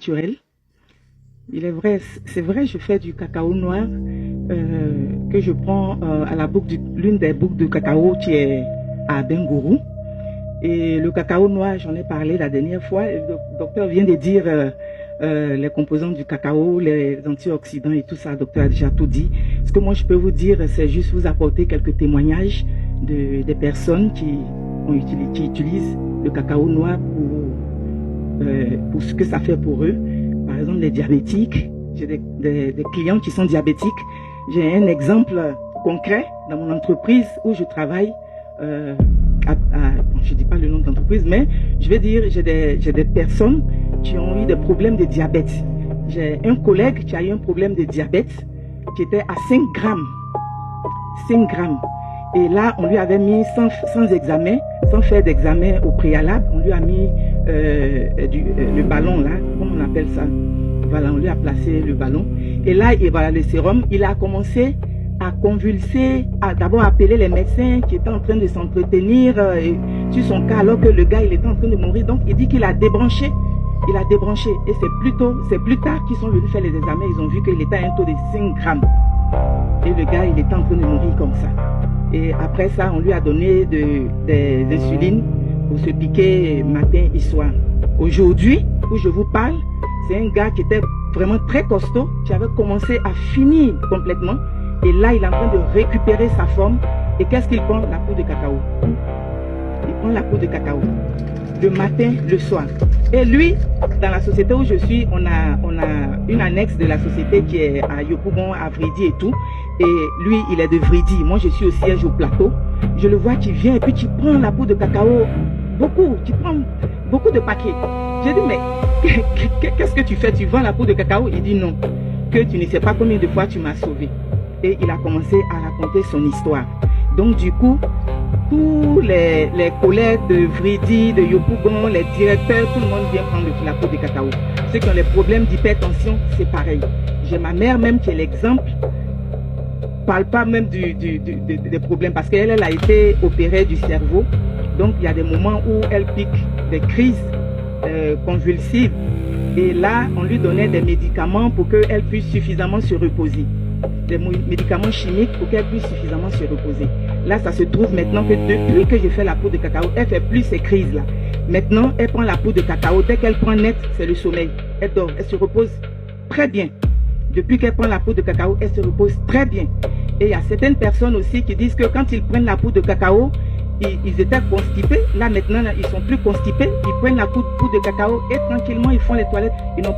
naturel. Il est vrai, c'est vrai, je fais du cacao noir que je prends à la boucle l'une des boucles de cacao qui est à Bengourou. Et le cacao noir, j'en ai parlé la dernière fois. Le docteur vient de dire les composants du cacao, les antioxydants et tout ça. Le docteur a déjà tout dit. Ce que moi je peux vous dire, c'est juste vous apporter quelques témoignages des personnes qui utilisent le cacao noir pour ce que ça fait pour eux. Par exemple, les diabétiques. J'ai des clients qui sont diabétiques. J'ai un exemple concret dans mon entreprise où je travaille. Je ne dis pas le nom de l'entreprise, mais je vais dire, j'ai des personnes qui ont eu des problèmes de diabète. J'ai un collègue qui a eu un problème de diabète qui était à 5 grammes. 5 grammes. Et là, on lui avait mis sans examen, sans faire d'examen au préalable, on lui a mis le ballon là, comment on appelle ça? Voilà, on lui a placé le ballon. Et là, et voilà, le sérum, il a commencé à convulser, à d'abord appeler les médecins qui étaient en train de s'entretenir sur son cas alors que le gars il était en train de mourir. Donc il dit qu'il a débranché. Il a débranché. Et c'est plus tard qu'ils sont venus faire les examens. Ils ont vu qu'il était à un taux de 5 grammes. Et le gars il était en train de mourir comme ça. Et après ça, on lui a donné des insulines pour se piquer matin et soir. Aujourd'hui, où je vous parle, c'est un gars qui était vraiment très costaud, qui avait commencé à finir complètement. Et là, il est en train de récupérer sa forme. Et qu'est-ce qu'il prend? La poudre de cacao. Il prend la poudre de cacao. Le matin, le soir. Et lui, dans la société où je suis, on a une annexe de la société qui est à Yopougon, à Vridi et tout. Et lui, il est de Vridi. Moi, je suis au siège au plateau. Je le vois qui vient et puis tu prends la poudre de cacao. Beaucoup. Tu prends beaucoup de paquets. J'ai dit, mais qu'est-ce que tu fais? Tu vends la poudre de cacao? Il dit non. Que tu ne sais pas combien de fois tu m'as sauvé. Et il a commencé à raconter son histoire. Donc du coup, tous les collègues de Vridi, de Yopougon, les directeurs, tout le monde vient prendre la poudre de cacao. Ceux qui ont les problèmes d'hypertension, c'est pareil. J'ai ma mère même qui est l'exemple. Parle pas même des problèmes parce qu'elle a été opérée du cerveau. Donc il y a des moments où elle pique des crises convulsives. Et là, on lui donnait des médicaments pour qu'elle puisse suffisamment se reposer. Des médicaments chimiques pour qu'elle puisse suffisamment se reposer. Là, ça se trouve maintenant que depuis que j'ai fait la poudre de cacao, elle ne fait plus ces crises-là. Maintenant, elle prend la poudre de cacao. Dès qu'elle prend net, c'est le sommeil. Elle dort, elle se repose très bien. Depuis qu'elle prend la poudre de cacao, elle se repose très bien. Et il y a certaines personnes aussi qui disent que quand ils prennent la poudre de cacao, ils étaient constipés. Là, maintenant, ils sont plus constipés. Ils prennent la poudre de cacao et tranquillement, ils font les toilettes. Ils n'ont